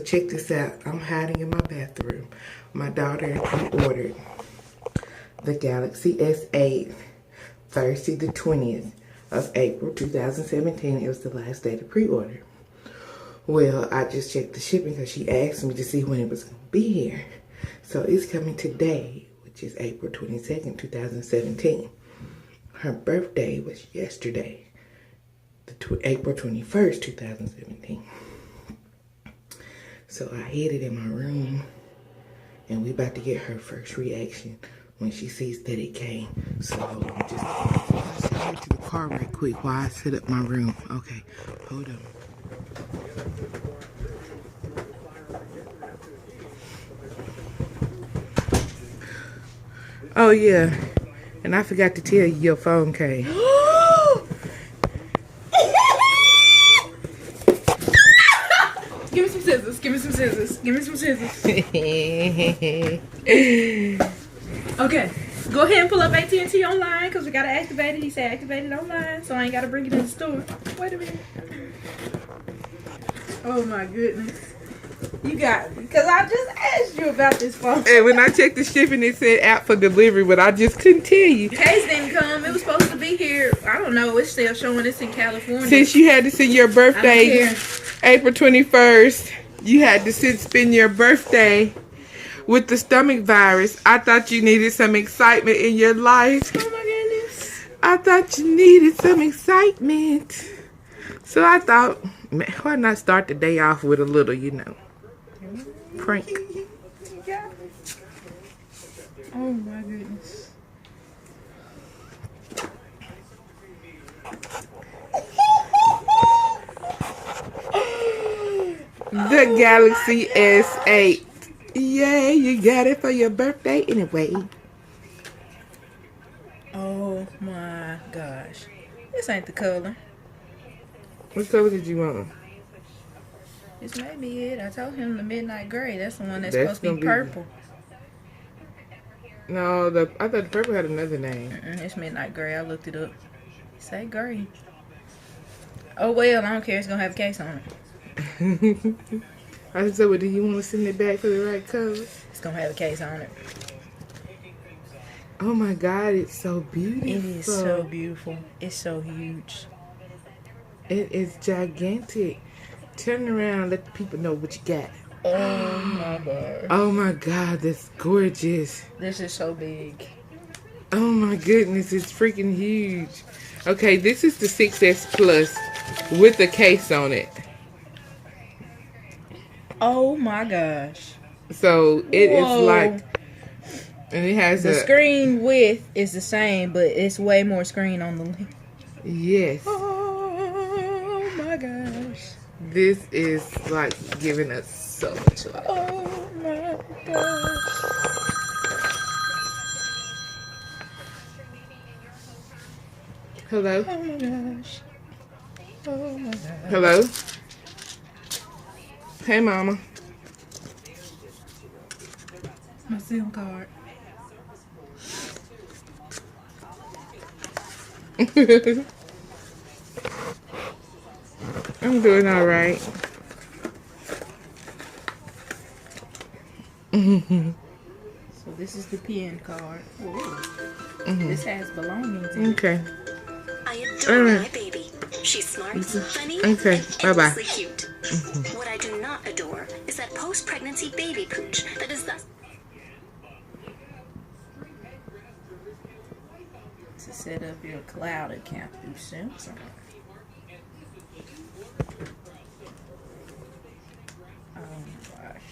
check this out. I'm hiding in my bathroom. My daughter ordered the Galaxy S8 Thursday the 20th of April 2017. It was the last day to pre-order. Well, I just checked the shipping because she asked me to see when it was going to be here. So it's coming today, which is April 22nd, 2017. Her birthday was yesterday, April 21st, 2017. So I hid it in my room, and we about to get her first reaction when she sees that it came. So I'll go to the car right quick while I set up my room. Okay, hold on. Oh yeah, and I forgot to tell you your phone came. Give me some scissors. Give me some scissors. Give me some scissors. Okay, go ahead and pull up AT&T online because we gotta activate it. He said activate it online, so I ain't gotta bring it in the store. Wait a minute. Oh my goodness. You got me, because I just asked you about this phone. And when I checked the shipping, it said out for delivery, but I just couldn't tell you. Case didn't come. It was supposed to be here. I don't know. It's still showing it's in California. Since you had to send your birthday, April 21st, you had to spend your birthday with the stomach virus. I thought you needed some excitement in your life. Oh my goodness. I thought you needed some excitement. So I thought, man, why not start the day off with a little, prank. Oh my goodness. The Galaxy S8. Yay, you got it for your birthday anyway. Oh my gosh. This ain't the color. What color did you want? This may be it. I told him the midnight gray. That's the one that's supposed to be purple. No, I thought the purple had another name. It's midnight gray. I looked it up. It say gray. Oh well, I don't care. It's gonna have a case on it. I said, well, do you want to send it back for the right color? It's gonna have a case on it. Oh my God, it's so beautiful. It is so beautiful. It's so huge. It is gigantic. Turn around and let the people know what you got. Oh my God. Oh my God, that's gorgeous. This is so big. Oh my goodness, it's freaking huge. Okay, this is the 6S Plus with a case on it. Oh my gosh. So it is like, and it has the screen width is the same, but it's way more screen on the left. Yes. Oh my gosh. This is like giving us so much life. Oh my gosh. Hello? Oh my gosh. Oh my gosh. Hello? Hey, Mama. My SIM card. I'm doing all right. So this is the PN card. This has belongings in it. Okay. I adore my baby. She's smart, funny, and endlessly cute. What I do not adore is that post-pregnancy baby pooch that is thus. To set up your cloud account through Samsung. Oh my gosh.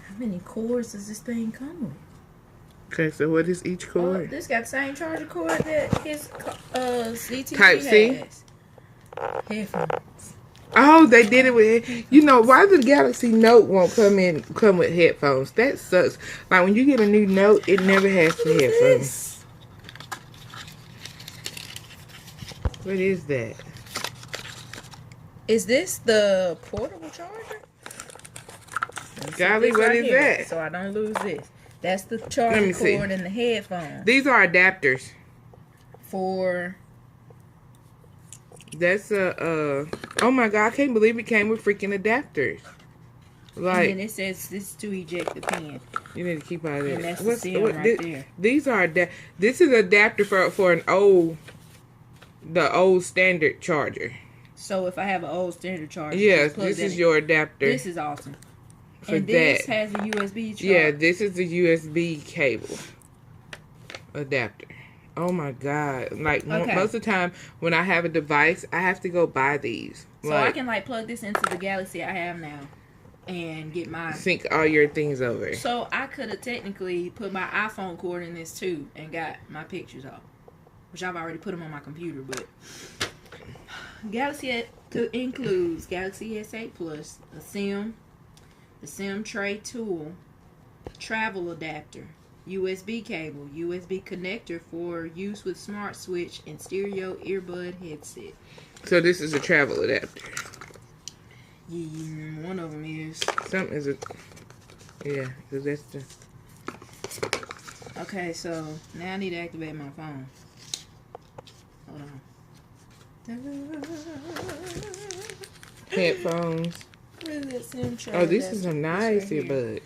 How many cords does this thing come with? Okay, so what is each cord? Oh, this got the same charger cord that his CTV Type C? has. Headphones. Oh, they did it with, why the Galaxy Note won't come with headphones? That sucks. Like when you get a new Note, it never has the headphones. What is that? Is this the portable charger? Golly, what is that? So I don't lose this. That's the charger cord and the headphones. These are adapters. For That's a oh my god, I can't believe it came with freaking adapters. Like, and then it says this is to eject the pen. you need to keep out of that. And that's the seal right there. These are this is adapter for the old standard charger. So if I have an old standard charger, Yes, this is your adapter. This is awesome. For and this has a USB charger. Yeah, this is the USB cable adapter. Oh my god! Like most of the time when I have a device, I have to go buy these. So I can like plug this into the Galaxy I have now, and get my sync all your things over. So I could have technically put my iPhone cord in this too, and got my pictures off, which I've already put them on my computer. But Galaxy includes Galaxy S8 Plus, a SIM, the SIM tray tool, travel adapter, USB cable, USB connector for use with smart switch, and stereo earbud headset. So this is a travel adapter. Yeah, one of them is. Something is a... Yeah, because that's the... Okay, so now I need to activate my phone. Hold on. Headphones. Oh, this is a nice earbud.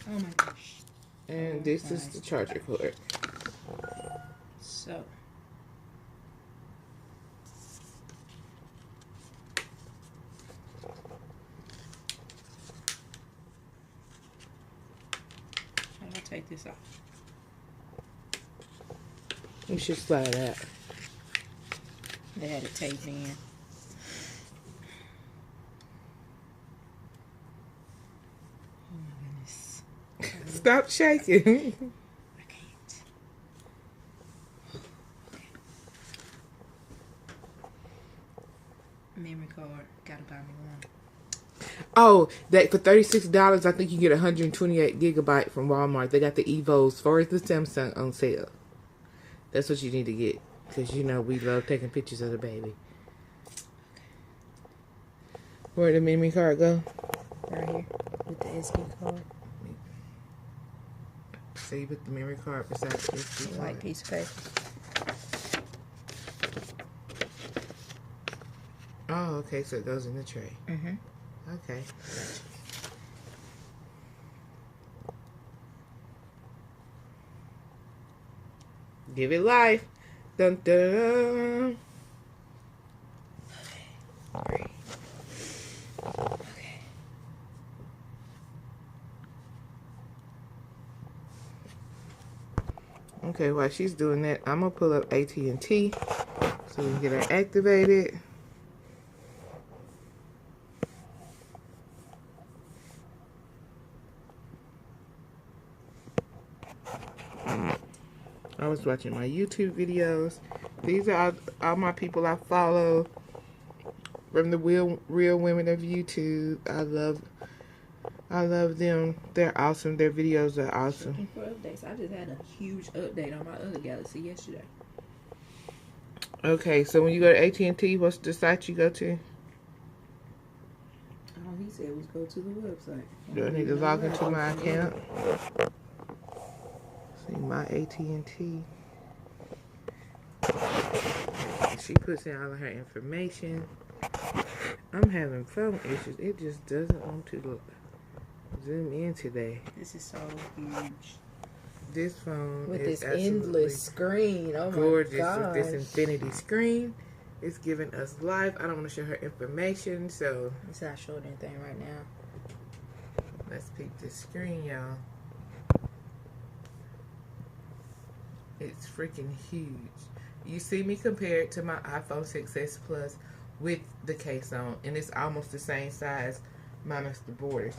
Oh my gosh. And this is the charger cord. So. I'll take this off. You should slide out. They had it taped in. Oh my goodness. Stop shaking. I can't. Okay. Memory card. Gotta buy me one. Oh, that for $36, I think you get 128 gigabyte from Walmart. They got the Evos for the Samsung on sale. That's what you need to get, because you know we love taking pictures of the baby. Where'd the memory card go? Right here with the SD card. So you put the memory card beside the SD card. White piece of paper. Oh, okay. So it goes in the tray. Mm-hmm. Okay. Gotcha. Give it life. Dun dun dun. Okay. Okay. Okay, while she's doing that, I'm gonna pull up AT&T so we can get her activated. I was watching my YouTube videos. These are all my people I follow from the real women of YouTube. I love them. They're awesome. Their videos are awesome. Looking for updates. I just had a huge update on my other Galaxy yesterday. Okay, so when you go to AT&T, what's the site you go to? All he said was go to the website. Do I need to log into my account? See my AT&T. She puts in all of her information. I'm having phone issues. It just doesn't want to zoom in today. This is so huge. This phone with is this endless screen. Oh gorgeous my gosh. with this infinity screen. It's giving us life. I don't want to show her information, so it's not showing anything right now. Let's peek this screen, y'all. It's freaking huge. You see me compare it to my iPhone 6s Plus with the case on, and it's almost the same size minus the borders.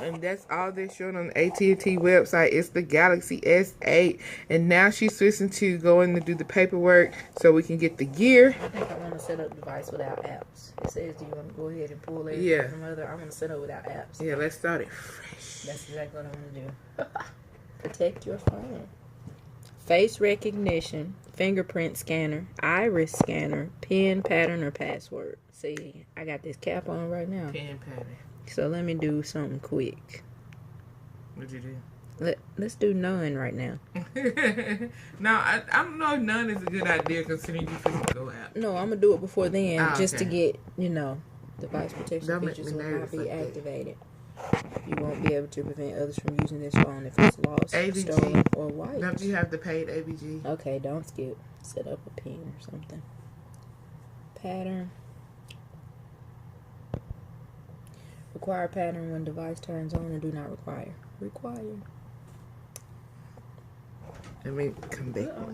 And that's all they're showing on the AT&T website. It's the Galaxy S8. And now she's switching to going to do the paperwork so we can get the gear. I think I want to set up the device without apps. It says, do you want to go ahead and pull everything from other? I want to set up without apps. Yeah, let's start it fresh. That's exactly what I want to do. Protect your phone. Face recognition, fingerprint scanner, iris scanner, pin pattern or password. See, I got this cap on right now. Pin pattern. So let me do something quick. What'd you do? Let's do none right now. No, I don't know if none is a good idea considering you can go out. No, I'm gonna do it before then, just to okay. get, device protection Don't make features me will not nervous be like that. activated. You won't be able to prevent others from using this phone if it's lost, ABG. stolen, or wiped. Don't you have the paid ABG? Okay, don't skip. Set up a pin or something. Pattern. Require pattern when device turns on and do not require. Require. Let me come back. No,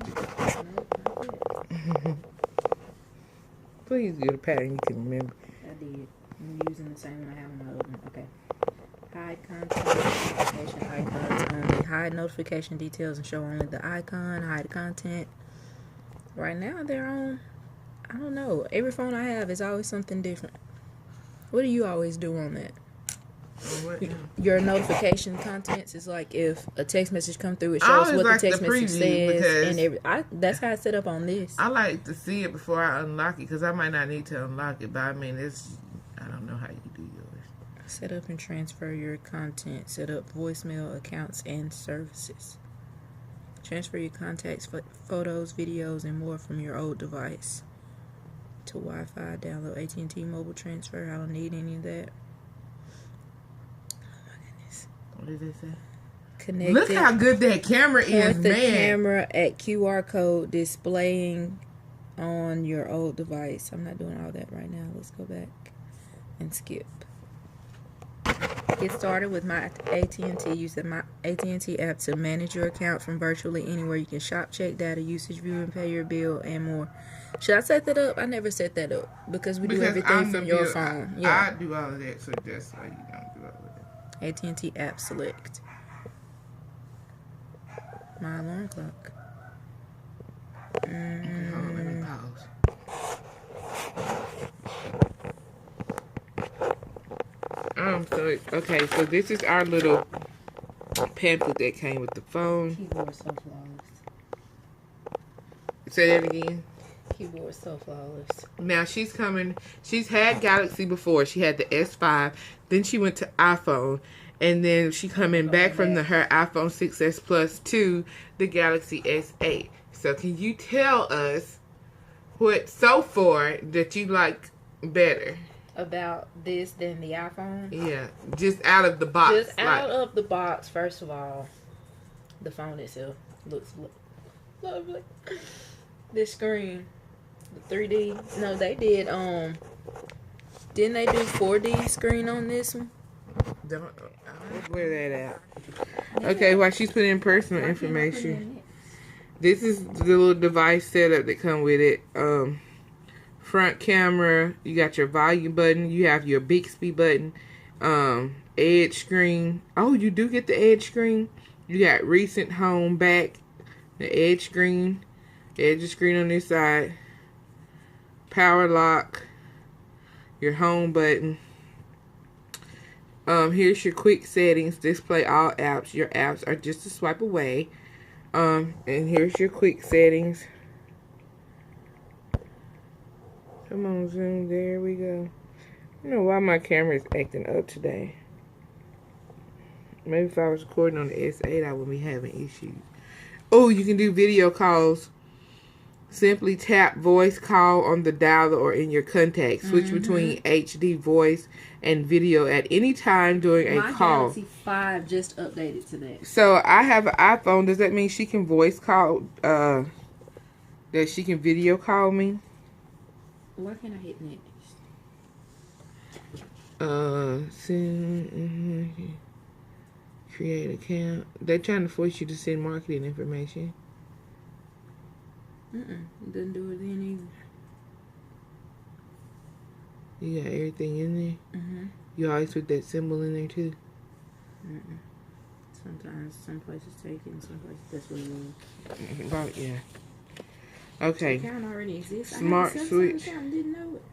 Please get a pattern you can remember. I did. I'm using the same one I have on my other one. Okay. Hide content, notification icons only. Hide notification details and show only the icon. Hide content. Right now they're on, I don't know. Every phone I have is always something different. What do you always do on that? What now? Your notification contents is like if a text message come through, it shows what like the text the message preview says, because and that's how it's set up on this. I like to see it before I unlock it because I might not need to unlock it, but I mean, I don't know how you do yours. Set up and transfer your content. Set up voicemail accounts and services. Transfer your contacts, photos, videos, and more from your old device to Wi-Fi. Download AT&T mobile transfer. I don't need any of that. Oh my goodness. What did they say? Connect Look how good that camera is, Point the man. camera at QR code displaying on your old device. I'm not doing all that right now. Let's go back and skip. Get started with my AT&T. Use the My AT&T app to manage your account from virtually anywhere. You can shop, check data, usage, view, and pay your bill, and more. Should I set that up? I never set that up because we do everything from your phone. I do all of that, so that's why you don't do all of that. AT&T app select. My alarm clock. Okay, hold on, let me pause. So this is our little pamphlet that came with the phone. Keyboard so flawless. Say that again. Keyboard so flawless. Now she's had Galaxy before. She had the S5, then she went to iPhone, and then she coming back from her iPhone 6s Plus to the Galaxy S8. So can you tell us what so far that you like better? About this than the iPhone? Yeah, just out of the box. Just out of the box, first of all, the phone itself looks lovely. This screen, the 3D. No, they did, didn't they do 4D screen on this one? Let's wear that out. Okay, while she's putting in personal information, this is the little device setup that come with it. Front camera, you got your volume button, you have your Bixby button, edge screen. Oh, you do get the edge screen. You got recent home back, the edge screen on this side, power lock, your home button. Here's your quick settings, display all apps. Your apps are just a swipe away. And here's your quick settings. Come on, zoom. There we go. I don't know why my camera is acting up today. Maybe if I was recording on the S8, I wouldn't be having issues. Oh, you can do video calls. Simply tap voice call on the dialer or in your contacts. Switch between HD voice and video at any time during a call. My Galaxy 5 just updated to that. So I have an iPhone. Does that mean she can voice call? That she can video call me? Why can't I hit next? Create account. They're trying to force you to send marketing information. It doesn't do it then either. You got everything in there? You always put that symbol in there too? Sometimes some places take it and some places that's what it is. Right, yeah. Okay. The account already exists. Smart I had a Samsung switch. account and didn't know it.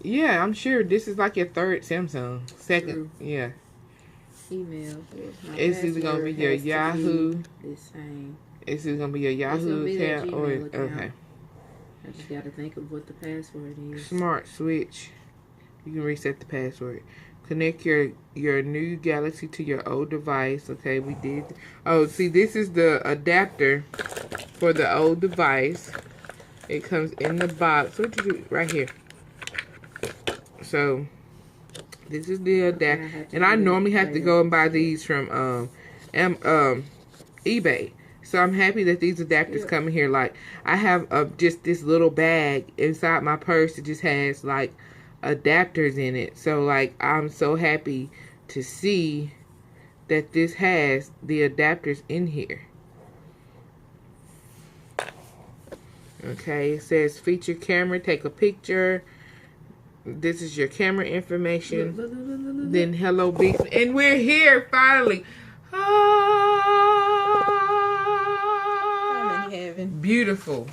Yeah, I'm sure this is like your third Samsung. Second, True. Yeah. Email. It's either gonna be your Yahoo. The same. It's either gonna be your Yahoo be that account or Gmail account. okay. I just gotta think of what the password is. Smart switch. You can reset the password. Connect your new Galaxy to your old device. Okay, we did. Oh, see, this is the adapter for the old device. It comes in the box. What you do right here? So this is the adapter, and I normally have to go and buy these from eBay. So I'm happy that these adapters come in here. Like, I have just this little bag inside my purse that just has like adapters in it. So like, I'm so happy to see that this has the adapters in here. Okay, it says feature camera, take a picture. This is your camera information. Then hello beep, and we're here finally. I'm in heaven. Beautiful,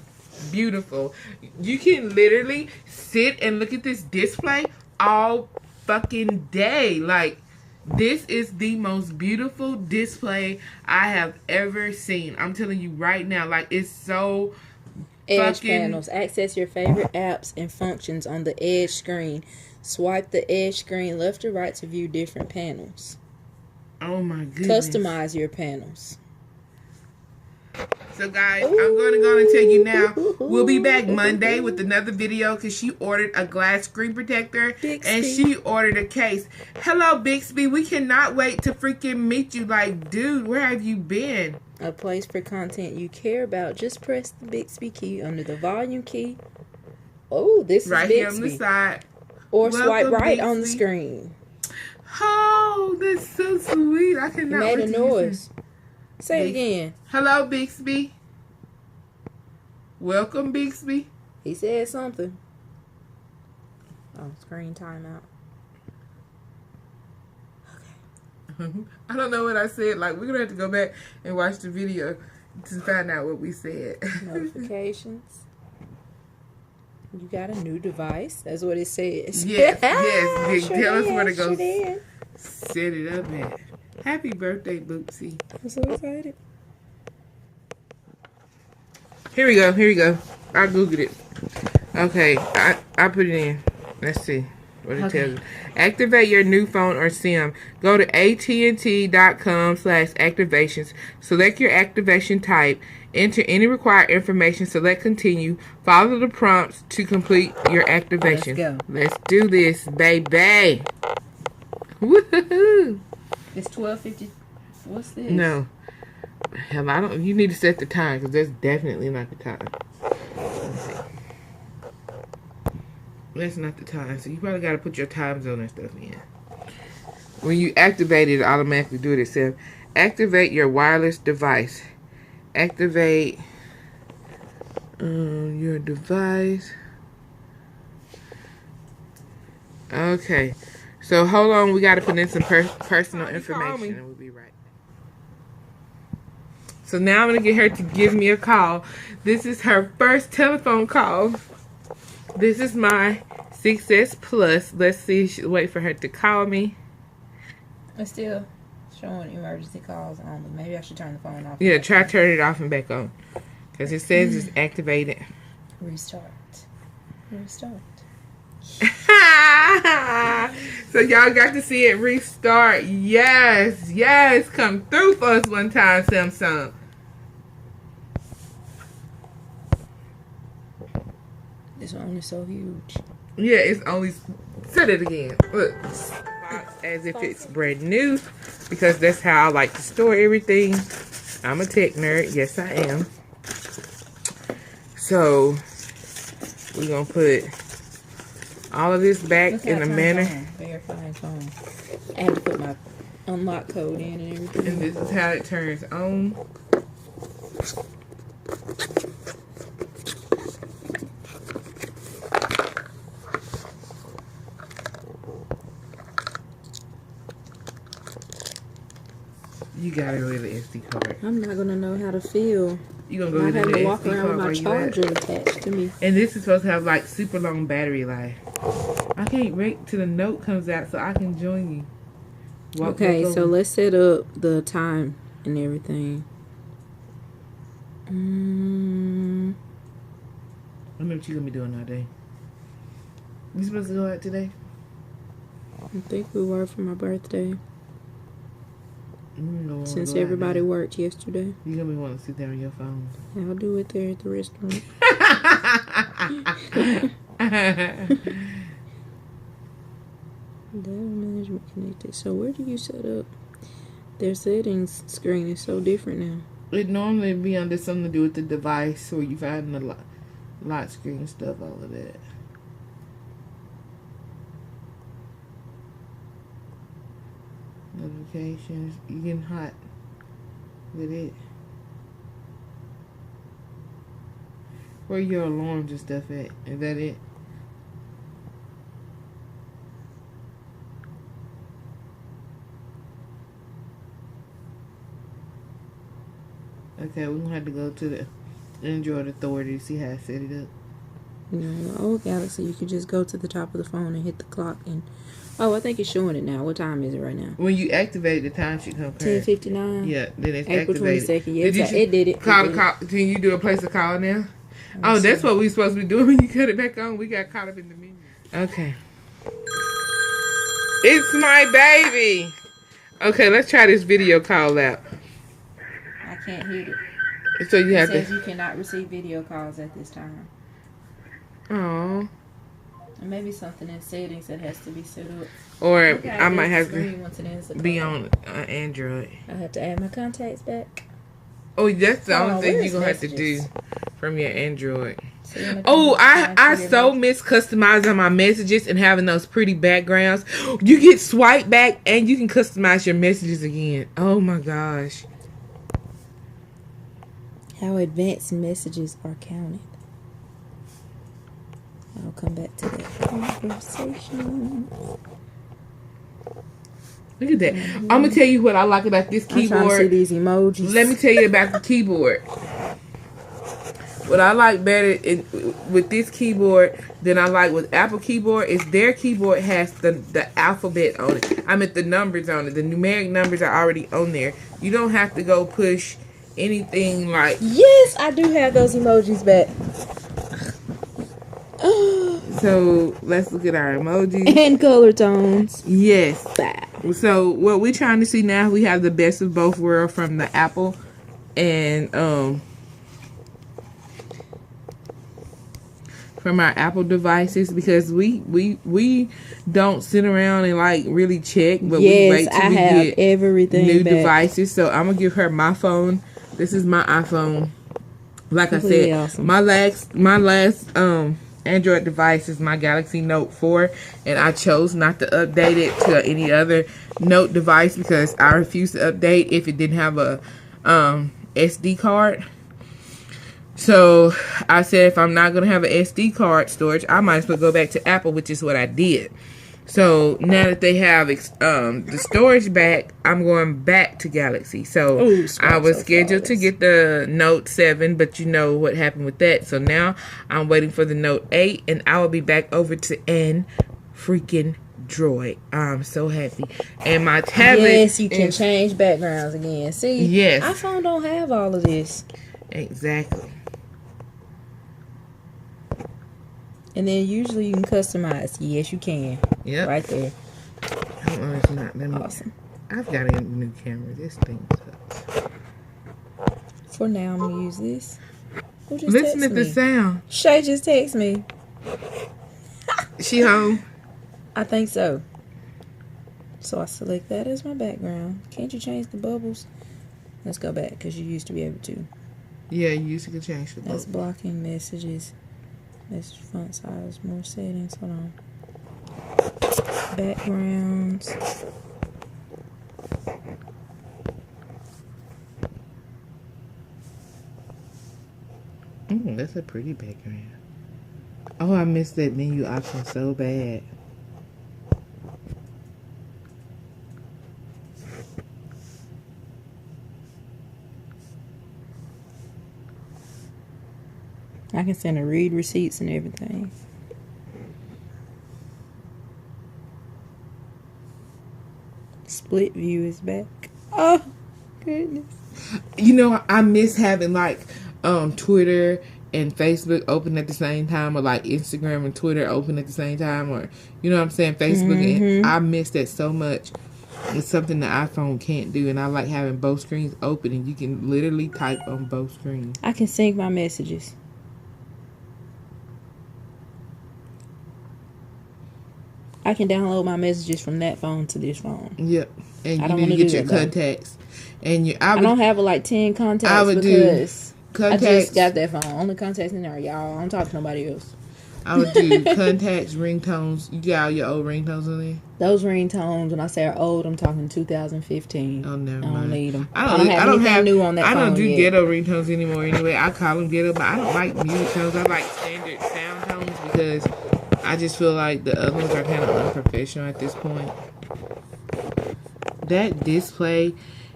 beautiful. You can literally sit and look at this display all fucking day. Like, this is the most beautiful display I have ever seen. I'm telling you right now, like, it's so Edge panels. Access your favorite apps and functions on the edge screen. Swipe the edge screen left or right to view different panels. Oh my goodness. Customize your panels. So guys, I'm going to go and tell you now, we'll be back Monday with another video because she ordered a glass screen protector and she ordered a case. Hello, Bixby. We cannot wait to freaking meet you. Like, dude, where have you been? A place for content you care about. Just press the Bixby key under the volume key. Oh, this is right Bixby. Here on the side. Or swipe right Bixby. on the screen. Oh, that's so sweet. I cannot You made wait a to noise. Say it again. Hello, Bixby. Welcome, Bixby. He said something. Oh, screen timeout. I don't know what I said. Like, we're going to have to go back and watch the video to find out what we said. Notifications. You got a new device. That's what it says. Yes, yes. Sure Tell us did, where to go sure did. set it up at. Happy birthday, Boopsy. I'm so excited. Here we go. Here we go. I Googled it. Okay, I put it in. Let's see what it tells you. Activate your new phone or SIM. Go to AT&T.com/activations. Select your activation type. Enter any required information. Select continue. Follow the prompts to complete your activation. Let's go. Let's do this, baby. Woohoo! It's 12:50. What's this? No. Hell, I don't. You need to set the time because that's definitely not the time. That's not the time. So you probably got to put your time zone and stuff in. When you activate it, automatically do it itself. Activate your wireless device. Activate your device. Okay. So hold on. We got to put in some personal information. And we'll be right back. So now I'm going to get her to give me a call. This is her first telephone call. This is my 6S Plus. Let's see. Wait for her to call me. It's still showing emergency calls only. Maybe I should turn the phone off. Yeah, try turn it off and back on. Because it says it's activated. Restart. So y'all got to see it restart. Yes, yes. Come through for us one time, Samsung. This one is so huge. Yeah, it's only... Say it again. Look. As if it's brand new. Because that's how I like to store everything. I'm a tech nerd. Yes, I am. So, we're going to put all of this back in a manner. Verifying phone. I had to put my unlock code in and everything. And this is how it turns on. You gotta go get the SD card. I'm not gonna know how to feel. You gonna go I get have the to walk SD around card with my while you charger at? attached to me. And this is supposed to have like super long battery life. I can't wait till the note comes out so I can join you. Okay, so let's set up the time and everything. I know what you gonna be doing all day. You supposed to go out today? I think we were for my birthday. You Since everybody worked yesterday. You're going to be wanting to sit there on your phone. I'll do it there at the restaurant. Data management connected. So where do you set up? Their settings screen is so different now. It normally be under something to do with the device where you find the lock screen stuff, all of that. Notifications. You getting hot with it. Where your alarms and stuff at? Is that it? Okay, we're gonna have to go to the Android Authority to see how I set it up. You know, the old Galaxy, you could just go to the top of the phone and hit the clock and... Oh, I think it's showing it now. What time is it right now? When you activate the time sheet, come 10:59. Yeah, then it's April activated. 22nd. Yeah, it did it. Call. Can you do a place to call now? Oh, that's what we supposed to be doing when you cut it back on. We got caught up in the menu. Okay. It's my baby. Okay, let's try this video call out. I can't hit it. So you have It says you cannot receive video calls at this time. Oh. And maybe something in settings that has to be set up. Or Okay, I might have to be call. on Android. I have to add my contacts back. Oh, that's the only thing where's you're going to have to do messages? from your Android. So you're gonna Oh, come I to your so messages. miss customizing my messages and having those pretty backgrounds. You get swipe back and you can customize your messages again. Oh my gosh. How advanced messages are counted. I'll come back to that conversation. Look at that. I'm going to tell you what I like about this I'm trying to see keyboard. these emojis. Let me tell you about the keyboard. What I like better with this keyboard than I like with Apple keyboard is their keyboard has the alphabet on it. I mean the numbers on it. The numeric numbers are already on there. You don't have to go push anything like... Yes, I do have those emojis back. So let's look at our emojis. And color tones. Yes. So what we're trying to see now, we have the best of both worlds from the Apple and from our Apple devices, because we don't sit around and like really check, but we wait till we get everything new back. devices. So I'm gonna give her my phone. This is my iPhone. Like Completely I said, awesome. my last Android device is my Galaxy Note 4, and I chose not to update it to any other Note device because I refuse to update if it didn't have a SD card. So I said if I'm not going to have an SD card storage, I might as well go back to Apple, which is what I did. So now that they have the storage back, I'm going back to Galaxy. So I was scheduled to get the Note 7, but you know what happened with that. So now I'm waiting for the Note 8, and I will be back over to N freaking Droid. I'm so happy. And my tablet. Yes, you can change backgrounds again. See, yes, iPhone don't have all of this. Exactly. And then usually you can customize. Yes, you can. Yep. Right there. Oh, it's not. Let me, Awesome. I've got a new camera. This thing sucks. For now, I'm gonna use this. Who just Listen texted at the me? sound. Shay just texted me. She home? I think so. So I select that as my background. Can't you change the bubbles? Let's go back because you used to be able to. Yeah, you used to change the That's bubble. blocking messages. Message font size, more settings. Hold on. Backgrounds. That's a pretty background. Oh, I missed that menu option so bad. I can send a read receipts and everything. Split view is back. Oh, goodness. You know, I miss having like Twitter and Facebook open at the same time, or like Instagram and Twitter open at the same time, or you know what I'm saying, Facebook. And I miss that so much. It's something the iPhone can't do, and I like having both screens open, and you can literally type on both screens. I can sync my messages. I can download my messages from that phone to this phone. Yep. And I you don't need to wanna get do your that, though. contacts. And I don't have like 10 contacts I would do because I contacts. just got that phone. Only contacts in there are y'all. I don't talk to nobody else. I would do contacts, ringtones. You got all your old ringtones on there? Those ringtones, when I say are old, I'm talking 2015. Oh, never mind. I don't need them. I don't have new on that I phone don't do yet. ghetto ringtones anymore anyway. I call them ghetto, but I don't like music tones. I like standard sound tones because I just feel like the other ones are kind of unprofessional at this point. That display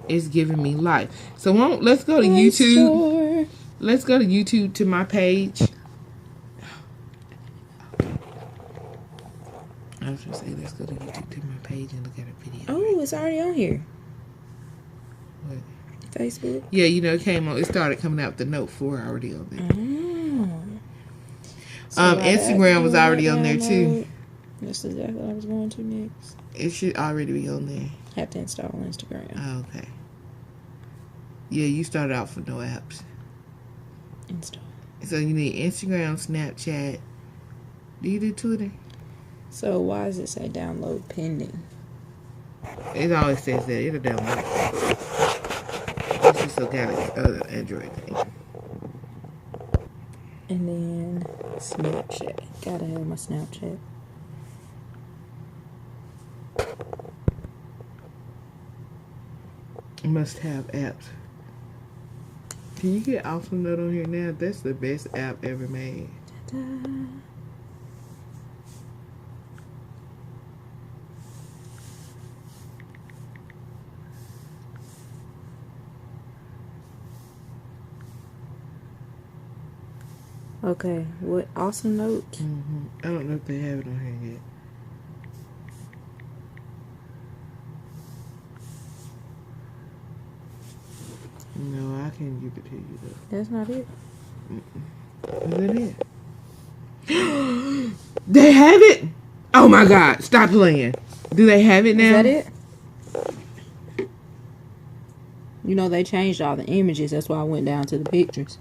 is giving me life. So let's go to YouTube. Sure. Let's go to YouTube to my page. I was going to say, let's go to YouTube to my page and look at a video. Oh, it's already on here. What? Facebook. Yeah, you know, it started coming out with the Note 4 already on there. Instagram was already on there too. That's exactly what I was going to next. It should already be on there. Have to install Instagram. Oh, okay. Yeah, you started out for no apps. Install. So you need Instagram, Snapchat. Do you do Twitter? So why does it say download pending? It always says that. It'll download. It's just a Galaxy, Android thing. And then Snapchat. Gotta have my Snapchat. Must have apps. Can you get Awesome Note on here now? That's the best app ever made. Ta-da. Okay, what Awesome Note? I don't know if they have it on here yet. No, I can't give it to you though. That's not it. Is that it? They have it? Oh my God! Stop playing. Do they have it now? Is that it? You know they changed all the images. That's why I went down to the pictures.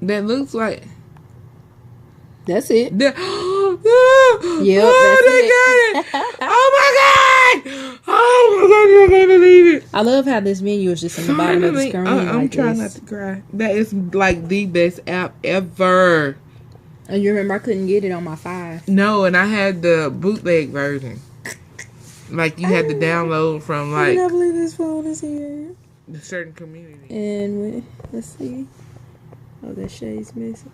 That looks like. That's it. Yep, Yep, they got it. Oh my God! Oh my God! You can't believe it. I love how this menu is just in the bottom of the screen. I'm like trying this. not to cry. That is like the best app ever. And you remember I couldn't get it on my 5. No, and I had the bootleg version. Like you had to download from I like cannot believe this phone is here. the certain community. And let's see. Oh, that's Shay's message.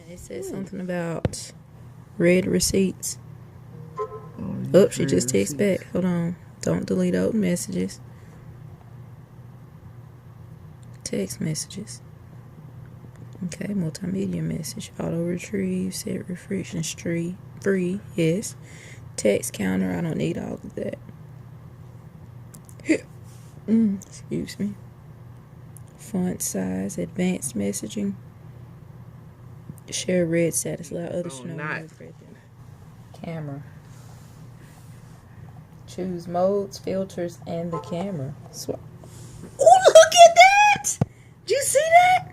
Yeah, it says something about red receipts. Oh, she just texted back. Hold on. Don't delete old messages. Text messages. Okay, multimedia message. Auto retrieve. Set refresh free. Yes. Text counter. I don't need all of that. Excuse me. Font size. Advanced messaging. Share red status. Allow others to know. Not. Camera. Choose modes, filters, and the camera. Oh, look at that! Did you see that?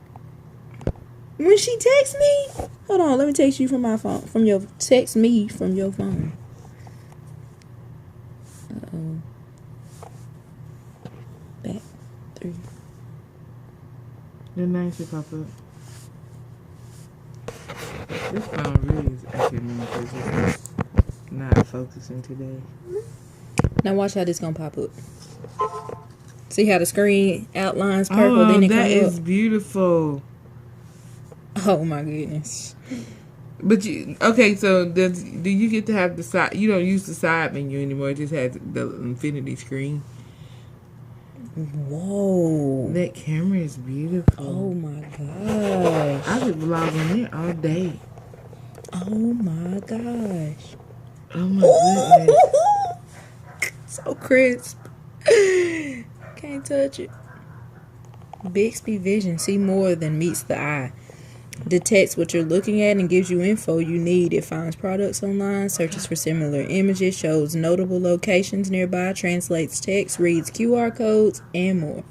When she texts me, hold on, let me text you from my phone. Text me from your phone. Uh-oh. Back 3. The name should pop up. This phone really is acting me because it's not focusing today. Now watch how this gonna pop up. See how the screen outlines purple, then it that comes is up. beautiful. Oh my goodness. But so do you get to have the side? You don't use the side menu anymore. It just has the infinity screen. Whoa. That camera is beautiful. Oh my gosh. I could vlog on it all day. Oh my gosh. Oh my goodness. So crisp. Can't touch it. Bixby Vision. See more than meets the eye. Detects what you're looking at and gives you info you need. It finds products online, searches for similar images, shows notable locations nearby, translates text, reads QR codes, and more.